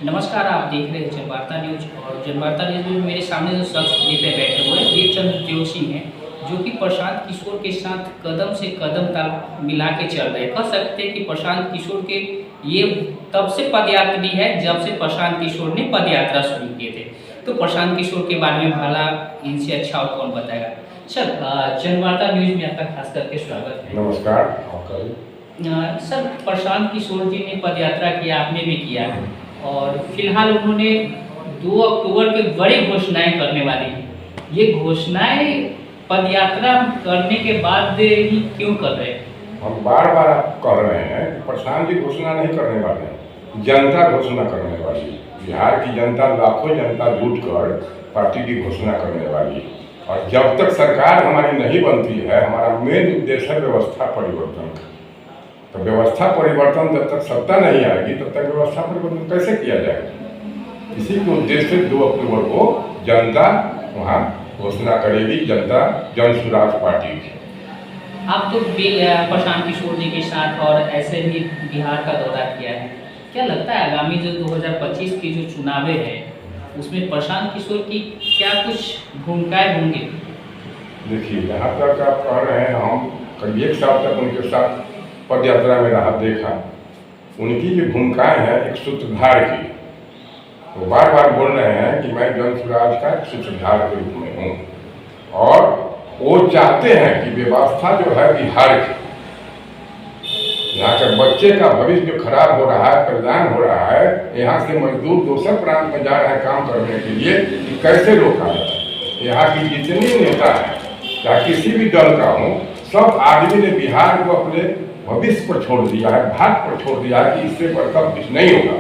नमस्कार, आप देख रहे हैं जनवार्ता न्यूज। और जनवार्ता न्यूज में मेरे सामने जो शख्स पे बैठे हुए हैं, ये चंद्रदेव सिंह हैं, जो कि प्रशांत किशोर के साथ कदम से कदम ताल मिला के चल रहे हैं। कह सकते हैं कि प्रशांत किशोर के ये तब से पदयात्री है जब से प्रशांत किशोर ने पदयात्रा शुरू किए थे। तो प्रशांत किशोर के बारे में भला इनसे अच्छा और कौन बताएगा। सर, जनवार्ता न्यूज में आपका खास करके स्वागत है। नमस्कार। सर, प्रशांत किशोर जी ने पदयात्रा किया, आपने भी किया है, और फिलहाल उन्होंने 2 अक्टूबर के बड़ी घोषणाएं करने वाली हैं। ये घोषणाएं पदयात्रा करने के बाद ही क्यों कर रहे हैं? हम बार बार कह रहे हैं कि प्रशांत जी घोषणा नहीं करने वाले हैं, जनता घोषणा करने वाली है। बिहार की जनता, लाखों जनता जुट कर पार्टी की घोषणा करने वाली है। और जब तक सरकार हमारी नहीं बनती है, हमारा मेन उद्देश्य है व्यवस्था परिवर्तन का। तो व्यवस्था परिवर्तन जब तक सत्ता नहीं आएगी तब तक व्यवस्था परिवर्तन कैसे किया जाएगा। इसी के उद्देश्य से 2 अक्टूबर को जनता वहाँ घोषणा करेगी, जनता जन सुराज पार्टी की। आप तो प्रशांत किशोर जी के साथ और ऐसे ही बिहार का दौरा किया है। क्या लगता है आगामी जो 2025 की जो चुनावें हैं उसमें प्रशांत किशोर की क्या कुछ भूमिकाएं होंगी? देखिए, यहाँ तक आप कह रहे हैं, हम करीब 1 साल तक उनके साथ पद यात्रा में रहा, देखा। उनकी जो भूमिकाएं हैं एक सूत्रधार की, वो बार बार बोल रहे हैं कि मैं जन सुराज का सूत्रधार के रूप में हूँ। और वो चाहते हैं कि व्यवस्था जो है बिहार की, यहाँ के बच्चे का भविष्य जो खराब हो रहा है, परिधान हो रहा है, यहाँ से मजदूर दूसरे प्रांत में जा रहे हैं काम करने के लिए, कि कैसे रोका जाए। यहाँ की जितनी नेता है, चाहे किसी भी दल का हो, सब आदमी ने बिहार को अपने भविष्य पर छोड़ दिया है, भाग पर छोड़ दिया है कि इससे बढ़कर कुछ नहीं होगा।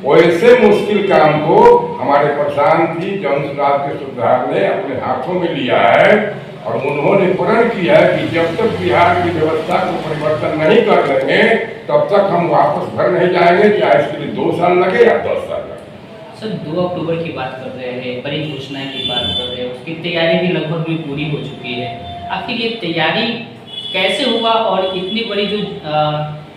वैसे मुश्किल काम को हमारे प्रशांत जी जन सुराज के सूत्रधार ने अपने हाथों में लिया है। और उन्होंने प्रण किया है कि जब तक बिहार की व्यवस्था को परिवर्तन नहीं कर देंगे तब तक हम वापस घर नहीं जाएंगे, चाहे इसके लिए 2 साल लगे या 10 साल लगे। सर, 2 अक्टूबर की बात कर रहे हैं, बड़ी घोषणाएं की बात कर रहे हैं, उसकी तैयारी भी लगभग भी पूरी हो चुकी है। आखिर ये तैयारी कैसे हुआ और इतनी बड़ी जो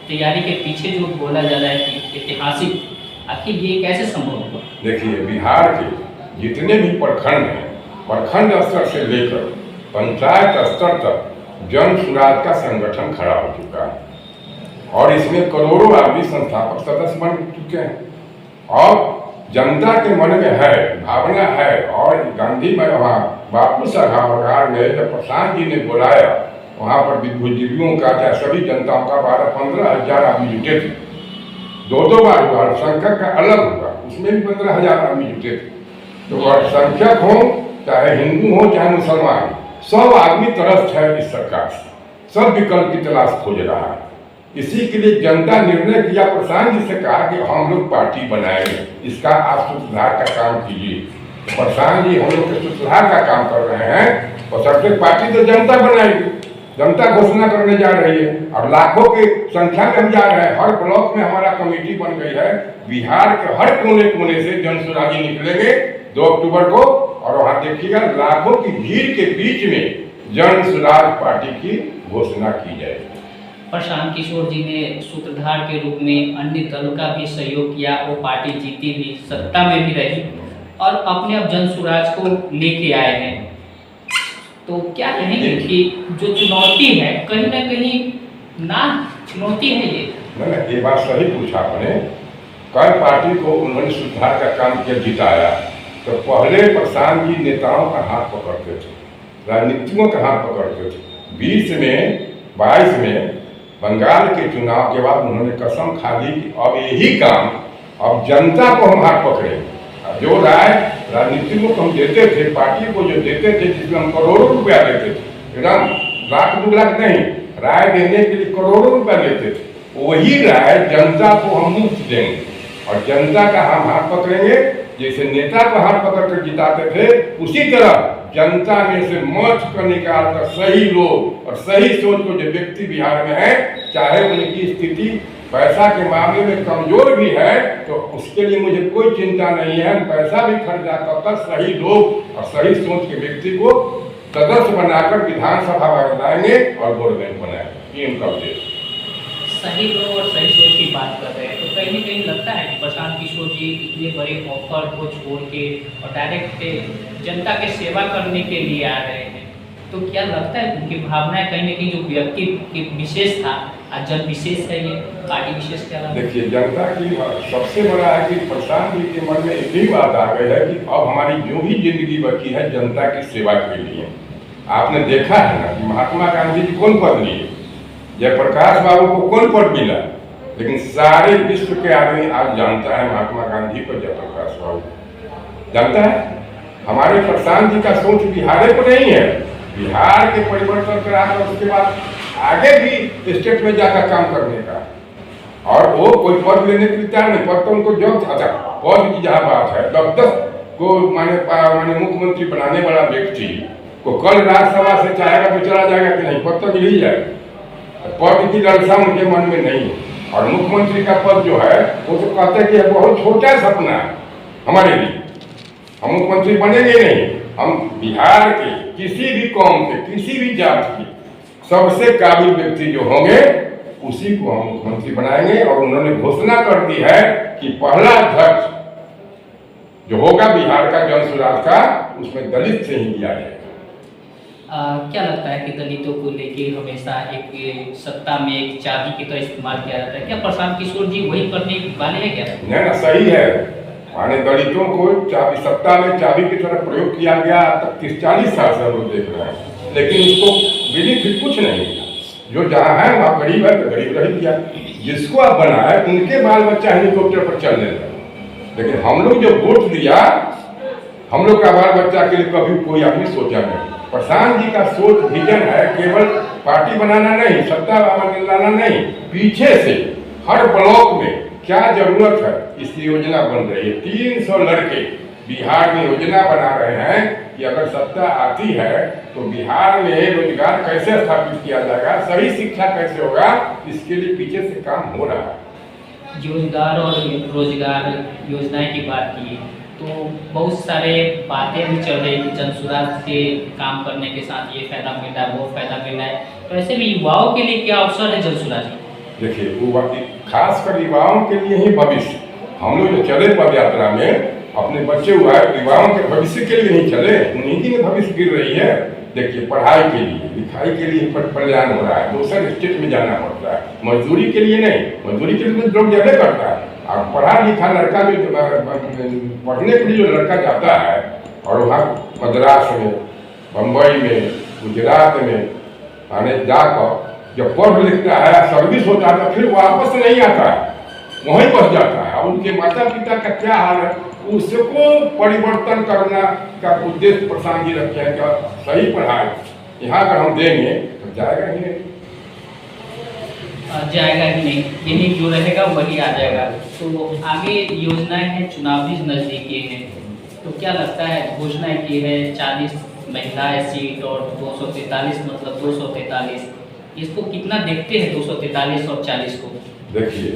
तैयारी के पीछे जो बोला जा रहा है कि ऐतिहासिक, आखिर ये कैसे संभव हुआ? देखिए, बिहार के जितने भी प्रखंड हैं, प्रखंड स्तर से लेकर पंचायत स्तर तक जन सुराज का संगठन खड़ा हो चुका है। और इसमें करोड़ों आदमी संस्थापक सदस्य बन चुके हैं। और जनता के मन में है, भावना है। और गांधी में वहाँ बापू सभागार में जब प्रशांत जी ने बुलाया, वहाँ पर बुद्धिजीवियों का, चाहे सभी जनताओं का 12-15 हजार आदमी जुटे थे। 2 बार हुआ, संख्या का अलग हुआ, उसमें भी 15 हजार आदमी जुटे थे। तो अल्पसंख्यक हो, चाहे हिंदू हो, चाहे मुसलमान, सब आदमी तरस है इस सरकार से, सब विकल्प की तलाश खोज रहा है। इसी के लिए जनता निर्णय किया, प्रशांत जी से कहा कि हम लोग पार्टी बनाएंगे, इसका आप सूत्रधार का काम कीजिए। तो प्रशांत जी हम लोग के सूत्रधार का काम कर रहे हैं। और सबसे पार्टी तो जनता बनाएगी, जनता घोषणा करने जा रही है। और लाखों की संख्या में हम जा रहे हैं। हर ब्लॉक में हमारा कमेटी बन गई है। बिहार के हर कोने कोने से जन सुराजी निकलेंगे 2 अक्टूबर को। और वहाँ देखिएगा, लाखों की भीड़ के बीच में जन सुराज पार्टी की घोषणा की जाएगी। प्रशांत किशोर जी ने सूत्रधार के रूप में अन्य दल का भी सहयोग किया, वो पार्टी जीती भी, सत्ता में भी रही, और अपने अब जन सुराज को लेके आए हैं। तो क्या कहेंगे कि जो चुनौती है, कहीं ना कहीं ना चुनौती है ये? नहीं, ये बात सही पूछा आपने। कई पार्टी को उन्होंने सुधार का काम किया, जिताया। तो पहले प्रशांत जी नेताओं का हाथ पकड़ते थे, राजनीतिकों का हाथ पकड़ते थे। 22 में बंगाल के चुनाव के बाद उन्होंने कसम खा दी कि अब यही काम, अब जनता को हम हाथ पकड़ेंगे। जो राय राजनीतिकों को हम देते थे, पार्टी को जो देते थे, जिसमें हम करोड़ों रुपया देते थे, एकदम 1-2 लाख नहीं, राय देने के लिए करोड़ों रुपया लेते थे, वही राय जनता को हम मुफ्त देंगे। और जनता का हम हाथ पकड़ेंगे। जैसे नेता को हाथ पकड़ कर जिताते थे, उसी तरह जनता में से मत को निकाल कर सही लोग और सही सोच को जो व्यक्ति बिहार में है, चाहे उनकी स्थिति पैसा के मामले में कमजोर भी है, तो उसके लिए मुझे कोई चिंता नहीं है। पैसा भी खर्चा कर सही लोग और सही सोच के व्यक्ति को सदस्य बनाकर विधानसभा में लाएंगे और गवर्नमेंट बनाएंगे। ये उनका उद्देश्य। सही लोग और सही सोच की बात कर रहे हैं तो कहीं न कहीं लगता है कि प्रशांत किशोर जी इतने बड़े ऑफर को छोड़ के और डायरेक्ट जनता के सेवा करने के लिए आ रहे हैं। तो क्या लगता है उनकी भावनाएं कहीं न कहीं जो व्यक्ति की विशेष था, आज जन विशेष है ये, पार्टी विशेष क्या लगता है? देखिए, जनता की सबसे बड़ा है कि प्रशांत जी के मन में एक ही बात आ गई है कि अब हमारी जो भी जिंदगी बची है जनता की सेवा के लिए। आपने देखा है ना कि महात्मा गांधी जी कौन पद लिए, जयप्रकाश बाबू को कौन पद मिला, लेकिन सारे विश्व के आदमी आज जानता है महात्मा गांधी को, जयप्रकाश बाबू जानता है। हमारे प्रशांत जी का सोच बिहार को नहीं है, बिहार के परिवर्तन कराकर उसके बाद आगे भी स्टेट में जाकर काम करने का। और वो कोई पद लेने के लिए तैयार नहीं, पद तो उनको जो अच्छा पद की जहाँ बात है, 10 को माने मुख्यमंत्री बनाने वाला व्यक्ति को कल राज्यसभा से चाहेगा तो चला जाएगा कि नहीं, पद तो मिल ही जाएगा। पद की लालसा उनके मन में नहीं है। और मुख्यमंत्री का पद जो है वो तो कहते हैं कि बहुत छोटा सपना है हमारे लिए, हम मुख्यमंत्री बनेंगे नहीं। हम बिहार के किसी भी कौम के, किसी भी जात के सबसे काबिल व्यक्ति जो होंगे उसी को हम मुख्यमंत्री बनाएंगे। और उन्होंने घोषणा कर दी है कि पहला अध्यक्ष जो होगा बिहार का जन सुराज का, उसमें दलित से ही लिया जाएगा। क्या लगता है कि दलितों को लेके हमेशा एक सत्ता में एक चाबी की तरह इस्तेमाल किया जाता है, क्या प्रशांत किशोर जी वही करने वाले हैं क्या? नहीं ना, सही है। माने दलितों को चाबी, सत्ता में चाबी की तरह प्रयोग किया गया तक 30-40 साल से हम लोग देख रहे हैं, लेकिन उसको बेनिफिट कुछ नहीं। जो जहाँ है वहाँ गरीब है तो गरीब रह गया, जिसको आप बनाए उनके बाल बच्चा हेलीकॉप्टर पर चलने लगे। लेकिन हम लोग जो वोट दिया, हम लोग का बाल बच्चा के लिए कभी कोई आदमी सोचा नहीं। प्रशांत जी का सोच विजन है केवल पार्टी बनाना नहीं, सत्ता लाना नहीं, पीछे से हर ब्लॉक में क्या जरूरत है इस योजना बन रही है। 300 लड़के बिहार में योजना बना रहे हैं कि अगर सत्ता आती है तो बिहार में रोजगार कैसे स्थापित किया जाएगा, सही शिक्षा कैसे होगा, इसके लिए पीछे से काम हो रहा है। रोजगार और रोजगार योजनाएं की बात की तो बहुत सारे बातें भी चल रही कि जन सुराज से काम करने के साथ ये फायदा मिल रहा है, वो फायदा मिल रहा है। तो ऐसे में युवाओं के लिए क्या अवसर है जन सुराज? देखिए, वो खासकर युवाओं के लिए ही भविष्य। हम लोग जो चले पद यात्रा में, अपने बच्चे हुआ है युवाओं के भविष्य के लिए नहीं चले, उन्हीं की भविष्य गिर रही है। देखिए, पढ़ाई के लिए, लिखाई के लिए पलायन हो रहा है, दूसरे स्टेट में जाना पड़ता है, मजदूरी के लिए नहीं। मजदूरी के लिए लोग ज़्यादा करता है। और पढ़ा लिखा लड़का जो पढ़ने के लिए जो लड़का जाता है और वहाँ मद्रास में, बम्बई में, गुजरात में आने जाकर जब पढ़ लिखता है, सर्विस होता है, तो फिर वापस नहीं आता है, वहीं बस जाता है। और उनके माता पिता का क्या हाल है, उसको परिवर्तन करना का उद्देश्य प्रशांत जी रखे हैं कि सही पढ़ाई यहाँ अगर हम देंगे तो जाएगा ही नहीं। जाएगा ही नहीं, यही जो रहेगा वही आ जाएगा। तो आगे योजनाएं हैं, चुनाव भी नज़दीकी हैं, तो क्या लगता है घोषणा की है 40 महिलाएं सीट और 243 मतलब 243, इसको कितना देखते हैं 243 और 40 को? देखिए,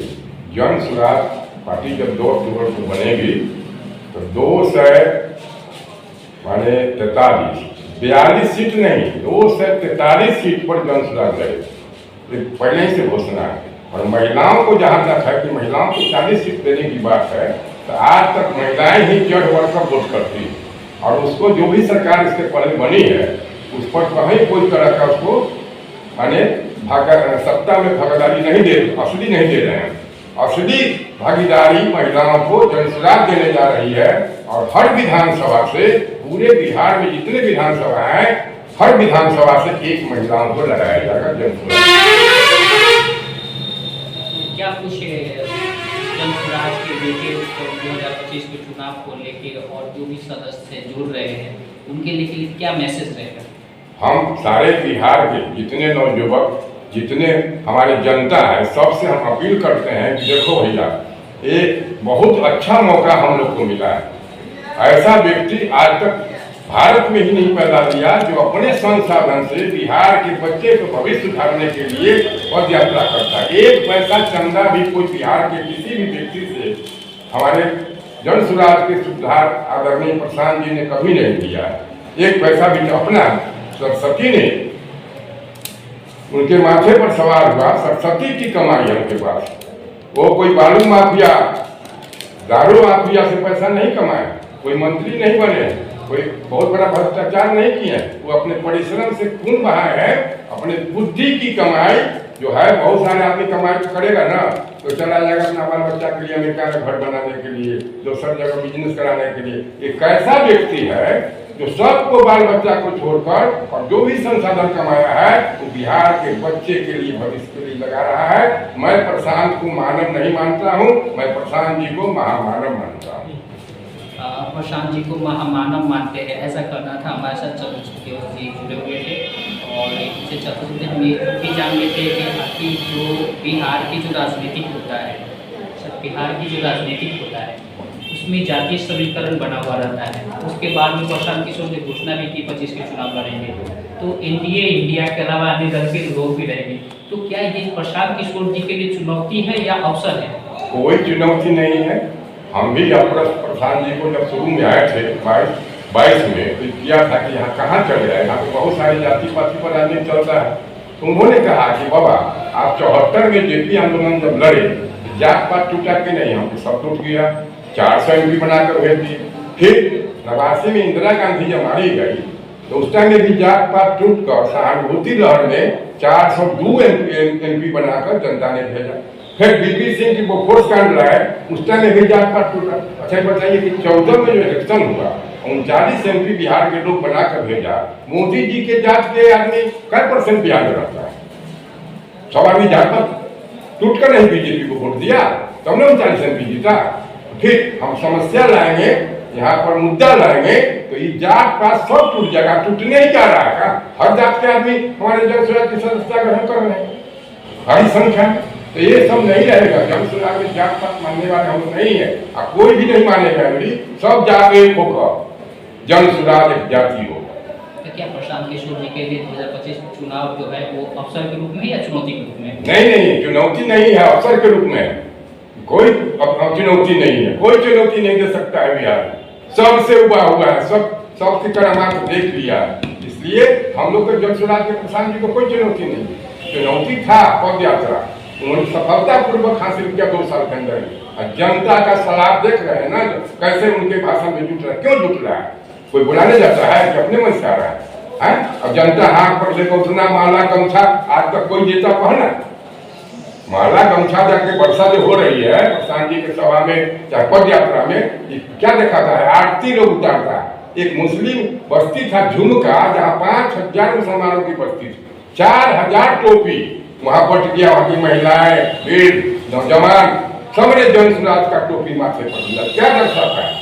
जन सुराज पार्टी जब 2 अक्टूबर को बनेगी तो 42 सीट नहीं, 243 सीट पर जन सुराज रहेगी, पहले ही से घोषणा है। और महिलाओं को जहाँ तक है कि महिलाओं को 40 सीट देने की बात है, तो आज तक महिलाएं ही जड़ वर्ग का वोट करती है। और उसको जो भी सरकार इसके पहले बनी है उस पर कहीं कोई तरह का उसको माने सत्ता में भागीदारी नहीं दे, असली नहीं दे रहे हैं। असली भागीदारी महिलाओं को जन सुराज देने जा रही है। और हर विधानसभा से, पूरे बिहार में जितने विधानसभा हैं, हर विधानसभा से एक महिलाओं को लगाया जाएगा जन सुराज। क्या कुछ जन सुराज के लेके 2025 के चुनाव को लेके और जो भी सदस्य जुड़ रहे हैं उनके लिए क्या मैसेज रहेगा? हम सारे बिहार के जितने नौजुवक, जितने हमारे जनता है, सबसे हम अपील करते हैं कि देखो भैया, एक बहुत अच्छा मौका हम लोग को मिला है। ऐसा व्यक्ति आज तक भारत में ही नहीं पैदा किया जो अपने संसाधन से बिहार के बच्चे को भविष्य सुधारने के लिए पद यात्रा करता है। एक पैसा चंदा भी कोई बिहार के किसी भी व्यक्ति से हमारे जन सुराज के सुधार आदरणीय प्रशांत जी ने कभी नहीं दिया है। एक पैसा भी अपना सरस्वती ने उनके माथे पर सवार हुआ, सरस्वती की कमाई है उनके पास। वो कोई बालू माफिया, दारू माफिया से पैसा नहीं कमाए, कोई मंत्री नहीं बने, कोई बहुत बड़ा भ्रष्टाचार नहीं किए। वो अपने परिश्रम से खून बहाए हैं, अपने बुद्धि की कमाई जो है। बहुत सारे आदमी कमाई करेगा ना तो चला जाएगा अपना बाल बच्चा के लिए अमेरिका में घर बनाने के लिए, दूसर जगह बिजनेस कराने के लिए। एक ऐसा व्यक्ति है जो सबको बाल बच्चा को छोड़कर और जो भी संसाधन कमाया है वो बिहार के बच्चे के लिए, भविष्य के लिए लगा रहा है। मैं प्रशांत को मानव नहीं मानता हूँ, मैं प्रशांत जी को महामानव मानता हूँ। प्रशांत जी को महामानव मानते हैं, ऐसा करना था। हमारे साथ चतुर्वेद जी जुड़े हुए थे और इनसे चतुर्वेद हम ये भी जान लेते हैं कि आखिर जो बिहार की जो राजनीतिक होता है, सब बिहार की जो राजनीतिक होता है उसमें जातीय समीकरण बना हुआ रहता है। उसके बाद में प्रशांत किशोर ने घोषणा भी की 25 के चुनाव लड़ेंगे, तो एनडीए इंडिया के अलावा अन्य दल के लोग भी रहेंगे। तो क्या ये प्रशांत किशोर जी के लिए चुनौती है या अवसर है? कोई चुनौती नहीं है। हम भी प्रशांत जी को जब शुरू में आए थे 22 में तो किया था कि यहाँ कहाँ चल जाए, यहाँ पे बहुत सारी जाति पाति पर राजनीति चलता है। तो उन्होंने कहा कि बाबा आप 74 में जेपी आंदोलन जब लड़े जात पात टूटा कि नहीं, हमको सब टूट गया, 400 MP बनाकर भेज दिए। फिर 89 में इंदिरा गांधी जब मारी गई तो उस टाइम में भी जात पात टूट कर सहानुभूति लहर में 402 MP बनाकर जनता ने भेजा। फिर बीपी सिंह की वो फोर्स कांड लाए, उस टाइम में भी जात पात टूटा। अच्छा बताइए कि 14 में जो इलेक्शन हुआ 39 MP बिहार के लोग बनाकर भेजा। मोदी जी के जात के आदमी कै % बिहार में रहता है? सब आदमी जात पात टूट कर नहीं बीजेपी को वोट दिया, तब ना 39 MP जीता। फिर हम समस्या लाएंगे, यहाँ पर मुद्दा लाएंगे तो ये जात पात सब टूट जाएगा। टूटने ही जा रहा है का? हर जात के आदमी हमारे जनसुराज की सदस्यता ग्रहण कर रहे हैं, हरी संख्या। तो ये सब नहीं रहेगा। जनसुराज में जात पात मानने वाले हम नहीं है, अब कोई भी नहीं मानेगा। सब जात एक होकर जनसुराज एक जाति हो। तो क्या प्रशांत किशोर जी के लिए 2025 चुनाव जो है वो अवसर के रूप में या चुनौती के रूप में? नहीं, चुनौती नहीं है, अवसर के रूप में है। कोई चुनौती नहीं है, कोई चुनौती नहीं दे सकता है बिहार। सबसे उबा हुआ है, सबकी करामात देख लिया। इसलिए हम लोग को जनसुराज के प्रशांत जी को कोई चुनौती नहीं। चुनौती था पद यात्रा, उन्होंने सफलतापूर्वक हासिल किया 2 साल के अंदर। जनता का सलाह देख रहे हैं ना कैसे उनके भाषण में जुट रहा है। क्यों जुट रहा है? कोई बुलाने जाता है कि अपने मन से आ रहा है? अब जनता हाथ पर लेकर उतना माला गमछा आज तक कोई नेता पहना? माला गमछा जाके वर्षा जो हो रही है प्रशांत जी के सभा में चाहे पद यात्रा में, क्या दिखाता है? आरती लोग उतारता है। एक मुस्लिम बस्ती था झुमका, जहाँ 5000 मुसलमानों की बस्ती थी, 4000 टोपी वहां पट गया। वहां की महिलाएं, वीर, नौजवान सबने जनसुराज का टोपी माथे पर दिया। क्या दर्शाता है?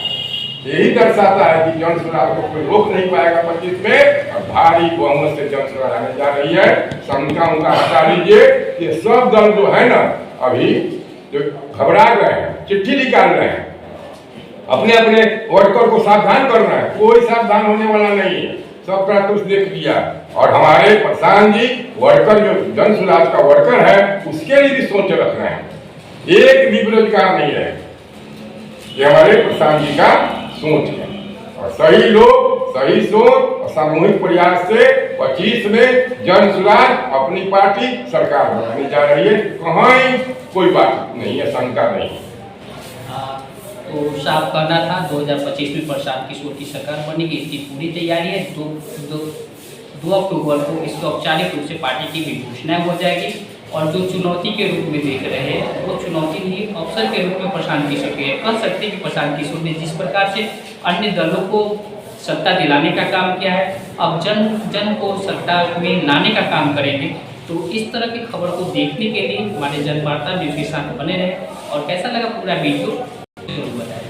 यही दर्शाता है कि जनसुराज को कोई रोक नहीं पाएगा 25 में, और भारी बहुमत से जनसुराज आने जा रही है। शंका उनका हटा लीजिए। ये सब दल जो है ना अभी जो घबरा रहे हैं, चिट्ठी निकाल रहे हैं, अपने अपने वर्कर को सावधान कर रहे हैं। कोई सावधान होने वाला नहीं है, सबका कुछ देख लिया। और हमारे प्रशांत जी वर्कर जो जनसुराज का वर्कर है उसके लिए भी सोच रख रहे हैं, एक भी बेरोजगार नहीं है। ये हमारे प्रशांत जी का सोच है। और सही लोग, सही सोच और सामूहिक प्रयास से 25 में जनसुराज अपनी पार्टी सरकार बनाने जा रही है। कहीं कोई बात नहीं है, शंका नहीं। तो साफ करना था 2025 में प्रशांत किशोर की सरकार बनने की इसकी पूरी तैयारी है। 2 अक्टूबर को इसको औपचारिक रूप से पार्टी की भी घोषणा हो जाएगी। और जो चुनौती के रूप में देख रहे हैं वो चुनौती नहीं, अवसर के रूप में प्रशांत किशोर के कह सकते हैं कि प्रशांत किशोर ने जिस प्रकार से अन्य दलों को सत्ता दिलाने का काम किया है, अब जन को सत्ता में लाने का काम करेंगे। तो इस तरह की खबर को देखने के लिए हमारे जनवार्ता न्यूज़ के साथ बने रहे। और कैसा लगा पूरा वीडियो जरूर बताएं।